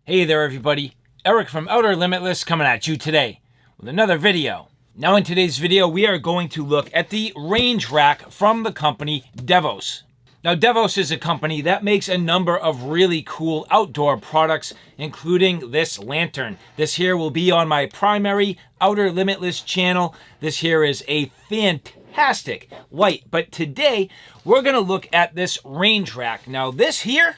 Hey there everybody, Eric from Outer Limitless coming at you today with another video. Now in today's video we are going to look at the range rack from the company Devos. Now Devos is a company that makes a number of really cool outdoor products, including this lantern. This here will be on my primary Outer Limitless channel. This here is a fantastic light, but today we're gonna look at this range rack. Now this here,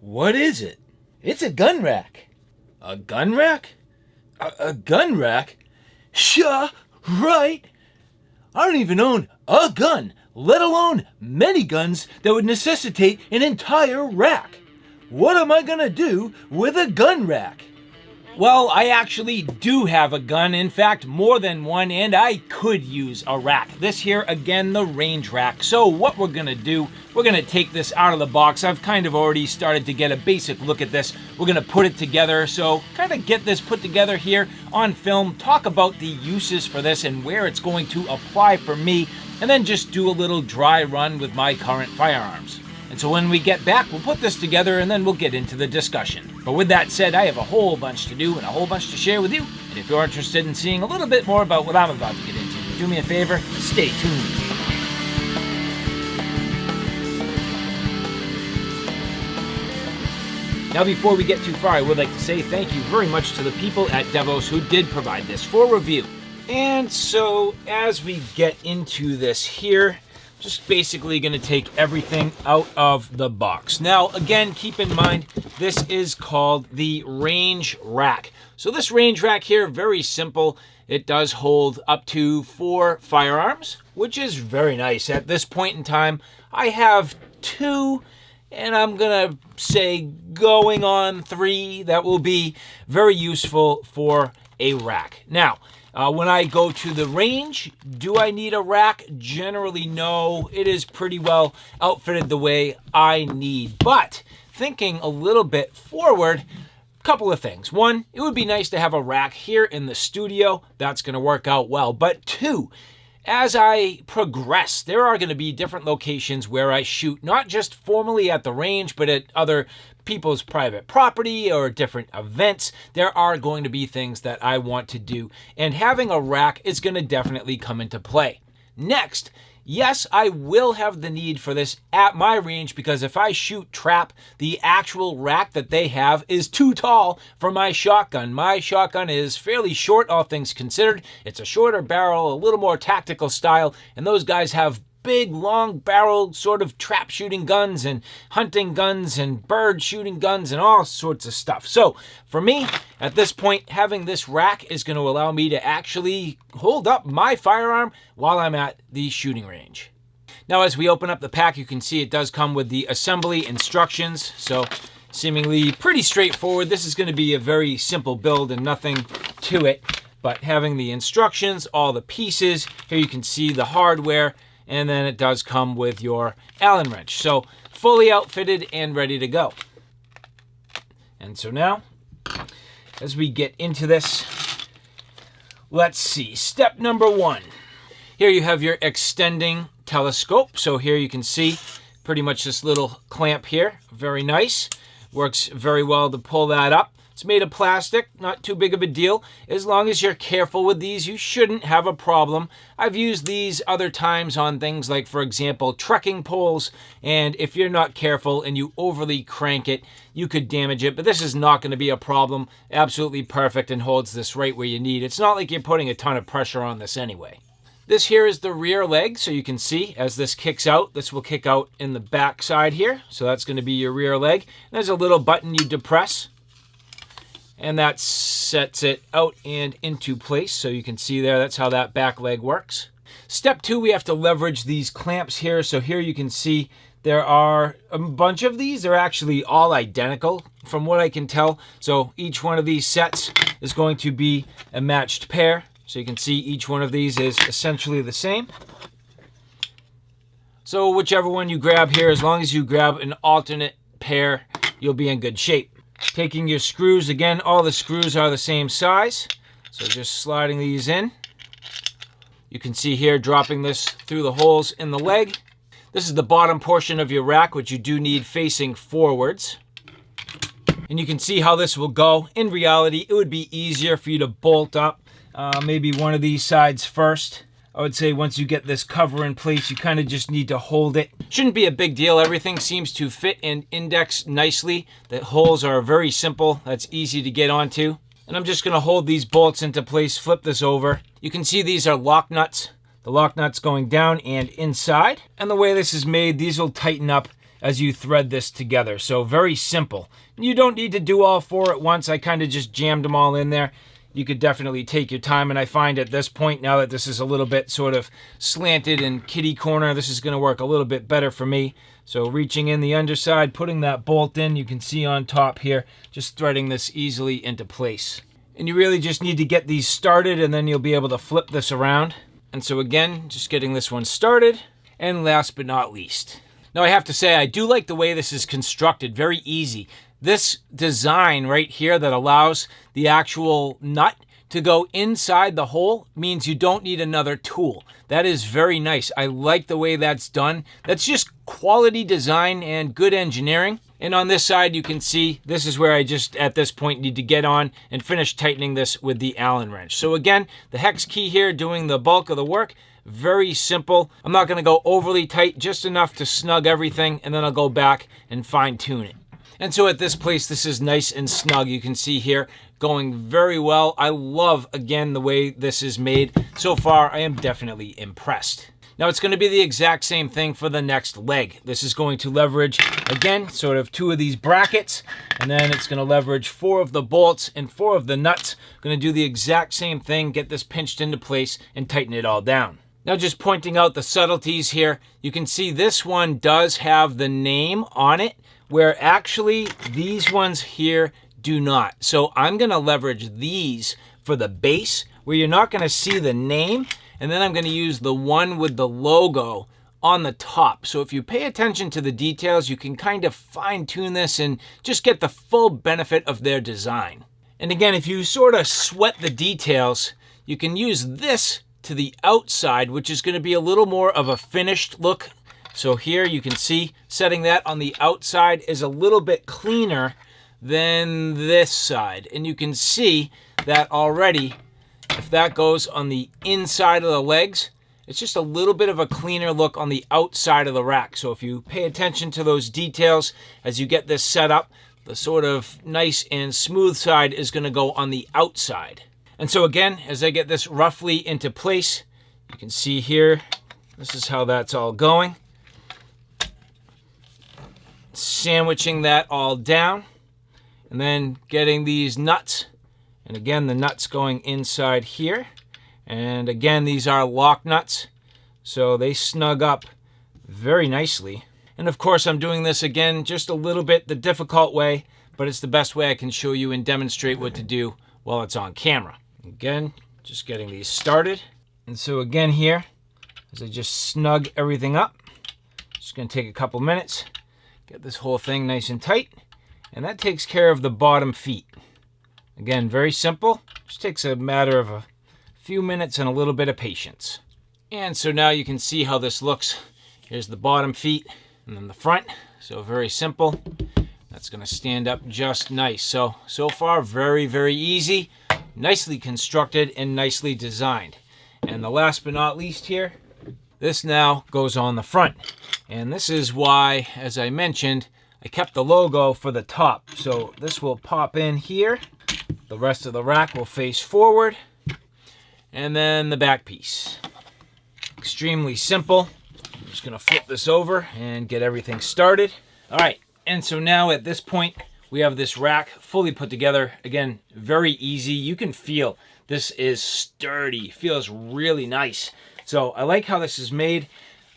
what is it? It's a gun rack. A gun rack? A gun rack? Sure, right. I don't even own a gun, let alone many guns that would necessitate an entire rack. What am I gonna do with a gun rack? Well, I actually do have a gun, in fact, more than one, and I could use a rack. This here, again, the range rack. So what we're gonna do, we're gonna take this out of the box. I've kind of already started to get a basic look at this. We're gonna put it together, so kind of get this put together here on film, talk about the uses for this and where it's going to apply for me, and then just do a little dry run with my current firearms. And so when we get back, we'll put this together and then we'll get into the discussion. But with that said, I have a whole bunch to do and a whole bunch to share with you. And if you're interested in seeing a little bit more about what I'm about to get into, do me a favor, stay tuned. Now before we get too far, I would like to say thank you very much to the people at Devos who did provide this for review. And so as we get into this here, just basically going to take everything out of the box. Now, again, keep in mind, this is called the range rack. So this range rack here, very simple. It does hold up to 4 firearms, which is very nice. At this point in time, I have 2, and I'm going to say going on 3. That will be very useful for a rack. Now, when I go to the range, do I need a rack? Generally, no. It is pretty well outfitted the way I need. But thinking a little bit forward, a couple of things. One, it would be nice to have a rack here in the studio. That's going to work out well. But 2, as I progress, there are going to be different locations where I shoot, not just formally at the range, but at other people's private property or different events. There are going to be things that I want to do, and having a rack is going to definitely come into play. Next, yes, I will have the need for this at my range because if I shoot trap, the actual rack that they have is too tall for my shotgun. My shotgun is fairly short, all things considered. It's a shorter barrel, a little more tactical style, and those guys have big, long barrel sort of trap shooting guns and hunting guns and bird shooting guns and all sorts of stuff. So for me, at this point, having this rack is going to allow me to actually hold up my firearm while I'm at the shooting range. Now, as we open up the pack, you can see it does come with the assembly instructions. So seemingly pretty straightforward. This is going to be a very simple build and nothing to it, but having the instructions, all the pieces, here you can see the hardware, and then it does come with your Allen wrench. So fully outfitted and ready to go. And so now, as we get into this, let's see. Step number 1. Here you have your extending telescope. So here you can see pretty much this little clamp here. Very nice. Works very well to pull that up. It's made of plastic, not too big of a deal. As long as you're careful with these, you shouldn't have a problem. I've used these other times on things like, for example, trekking poles, and if you're not careful and you overly crank it, you could damage it, but this is not going to be a problem. Absolutely perfect and holds this right where you need. It's not like you're putting a ton of pressure on this anyway. This here is the rear leg, so you can see as this kicks out, this will kick out in the back side here, so that's going to be your rear leg. There's a little button you depress, and that sets it out and into place. So you can see there, that's how that back leg works. Step 2, we have to leverage these clamps here. So here you can see there are a bunch of these. They're actually all identical from what I can tell. So each one of these sets is going to be a matched pair. So you can see each one of these is essentially the same. So whichever one you grab here, as long as you grab an alternate pair, you'll be in good shape. Taking your screws, again, all the screws are the same size. So just sliding these in. You can see here, dropping this through the holes in the leg. This is the bottom portion of your rack, which you do need facing forwards. And you can see how this will go. In reality, it would be easier for you to bolt up maybe one of these sides first. I would say once you get this cover in place, you kind of just need to hold it. Shouldn't be a big deal. Everything seems to fit and index nicely. The holes are very simple. That's easy to get onto. And I'm just going to hold these bolts into place, flip this over. You can see these are lock nuts. The lock nuts going down and inside. And the way this is made, these will tighten up as you thread this together. So very simple. You don't need to do all four at once. I kind of just jammed them all in there. You could definitely take your time, and I find at this point, now that this is a little bit sort of slanted and kitty corner, this is going to work a little bit better for me. So reaching in the underside, putting that bolt in, you can see on top here, just threading this easily into place. And you really just need to get these started, and then you'll be able to flip this around. And so again, just getting this one started. And last but not least. Now I have to say, I do like the way this is constructed, very easy. This design right here that allows the actual nut to go inside the hole means you don't need another tool. That is very nice. I like the way that's done. That's just quality design and good engineering. And on this side, you can see this is where I just, at this point, need to get on and finish tightening this with the Allen wrench. So again, the hex key here doing the bulk of the work. Very simple. I'm not going to go overly tight, just enough to snug everything, and then I'll go back and fine tune it. And so at this place, this is nice and snug. You can see here, going very well. I love, again, the way this is made. So far, I am definitely impressed. Now it's going to be the exact same thing for the next leg. This is going to leverage, again, sort of 2 of these brackets, and then it's going to leverage 4 of the bolts and 4 of the nuts. Going to do the exact same thing, get this pinched into place and tighten it all down. Now just pointing out the subtleties here, you can see this one does have the name on it, where actually these ones here do not. So I'm going to leverage these for the base, where you're not going to see the name, and then I'm going to use the one with the logo on the top. So if you pay attention to the details, you can kind of fine tune this and just get the full benefit of their design. And again, if you sort of sweat the details, you can use this to the outside, which is going to be a little more of a finished look. So here you can see setting that on the outside is a little bit cleaner than this side. And you can see that already, if that goes on the inside of the legs, it's just a little bit of a cleaner look on the outside of the rack. So if you pay attention to those details as you get this set up, the sort of nice and smooth side is going to go on the outside. And so again, as I get this roughly into place, you can see here, this is how that's all going. Sandwiching that all down, and then getting these nuts, and again the nuts going inside here, and again these are lock nuts, so they snug up very nicely. And of course I'm doing this again just a little bit the difficult way, but it's the best way I can show you and demonstrate what to do while it's on camera. Again, just getting these started. And so again here, as I just snug everything up, just going to take a couple minutes. Get this whole thing nice and tight, and that takes care of the bottom feet. Again, very simple. Just takes a matter of a few minutes and a little bit of patience. And so now you can see how this looks. Here's the bottom feet and then the front. So very simple. That's going to stand up just nice. So far, very, very easy. Nicely constructed and nicely designed. And the last but not least here, this now goes on the front. And this is why, as I mentioned, I kept the logo for the top. So this will pop in here. The rest of the rack will face forward. And then the back piece. Extremely simple. I'm just going to flip this over and get everything started. All right. And so now at this point, we have this rack fully put together. Again, very easy. You can feel this is sturdy. Feels really nice. So I like how this is made.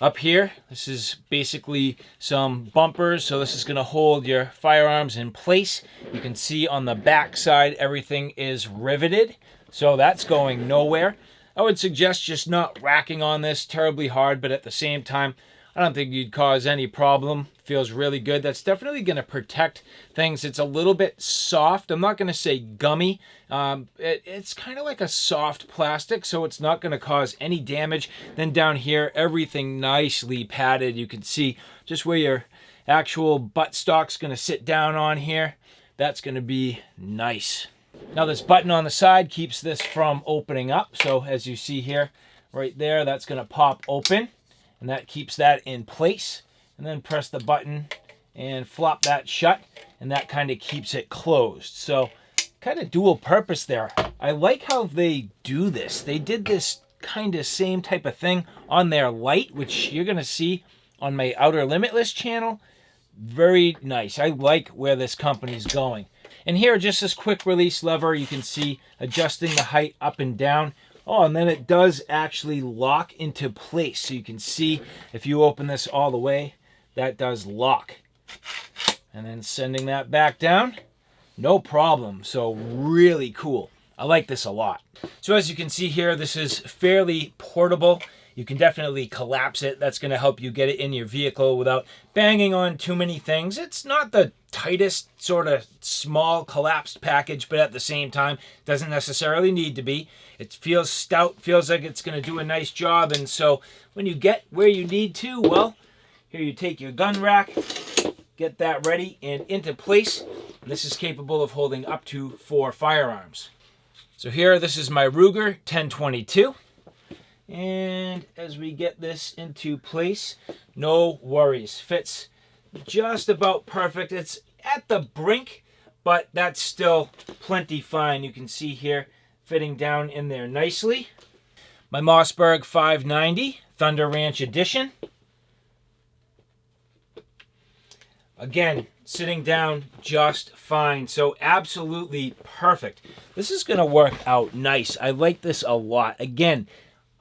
Up here, this is basically some bumpers, so this is going to hold your firearms in place. You can see on the back side, everything is riveted, so that's going nowhere. I would suggest just not racking on this terribly hard, but at the same time, I don't think you'd cause any problem. Feels really good. That's definitely going to protect things. It's a little bit soft. I'm not going to say gummy. It's kind of like a soft plastic, so it's not going to cause any damage. Then down here, everything nicely padded. You can see just where your actual buttstock's going to sit down on here. that's going to be nice. Now this button on the side keeps this from opening up. So as you see here, right there, that's going to pop open, and that keeps that in place. And then press the button and flop that shut, and that kind of keeps it closed. So kind of dual purpose there. I like how they do this. They did this kind of same type of thing on their light, which you're going to see on my Outer Limitless channel. Very nice. I like where this company's going. And here, just this quick release lever, you can see adjusting the height up and down. Oh, and then it does actually lock into place. So you can see if you open this all the way, that does lock. And then sending that back down, no problem. So really cool. I like this a lot. So as you can see here, this is fairly portable. You can definitely collapse it. That's going to help you get it in your vehicle without banging on too many things. It's not the tightest sort of small collapsed package, but at the same time, doesn't necessarily need to be. It feels stout, feels like it's going to do a nice job. And so when you get where you need to, well, here you take your gun rack, get that ready and into place. And this is capable of holding up to 4 firearms. So here, this is my Ruger 1022. And as we get this into place, no worries. Fits just about perfect. It's at the brink, but that's still plenty fine. You can see here, fitting down in there nicely. My Mossberg 590 Thunder Ranch Edition. Again, sitting down just fine. So absolutely perfect. This is going to work out nice. I like this a lot. Again,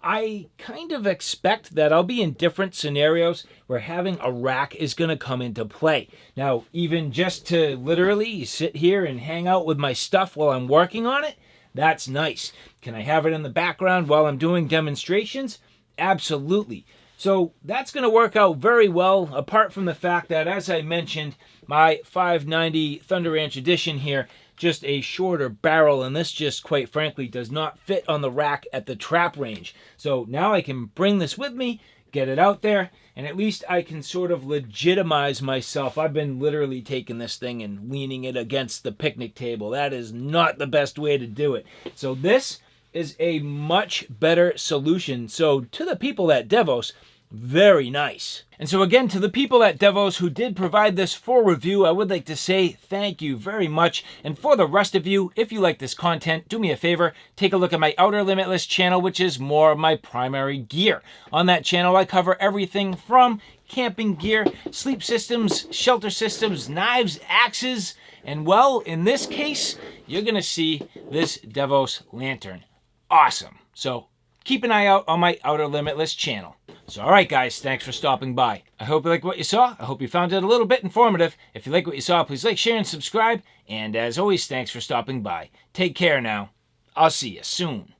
I kind of expect that I'll be in different scenarios where having a rack is going to come into play. Now, even just to literally sit here and hang out with my stuff while I'm working on it, that's nice. Can I have it in the background while I'm doing demonstrations? Absolutely. So that's going to work out very well, apart from the fact that, as I mentioned, my 590 Thunder Ranch Edition here, just a shorter barrel, and this just, quite frankly, does not fit on the rack at the trap range. So now I can bring this with me, get it out there, and at least I can sort of legitimize myself. I've been literally taking this thing and leaning it against the picnic table. That is not the best way to do it. So this is a much better solution. So to the people at Devos, very nice. And so again, to the people at Devos who did provide this for review, I would like to say thank you very much. And for the rest of you, if you like this content, do me a favor, take a look at my Outer Limitless channel, which is more of my primary gear. On that channel, I cover everything from camping gear, sleep systems, shelter systems, knives, axes, and well, in this case, you're gonna see this Devos lantern. Awesome. So keep an eye out on my Outer Limitless channel. So all right, guys, thanks for stopping by. I hope you like what you saw. I hope you found it a little bit informative. If you like what you saw, please like, share, and subscribe. And as always, thanks for stopping by. Take care now. I'll see you soon.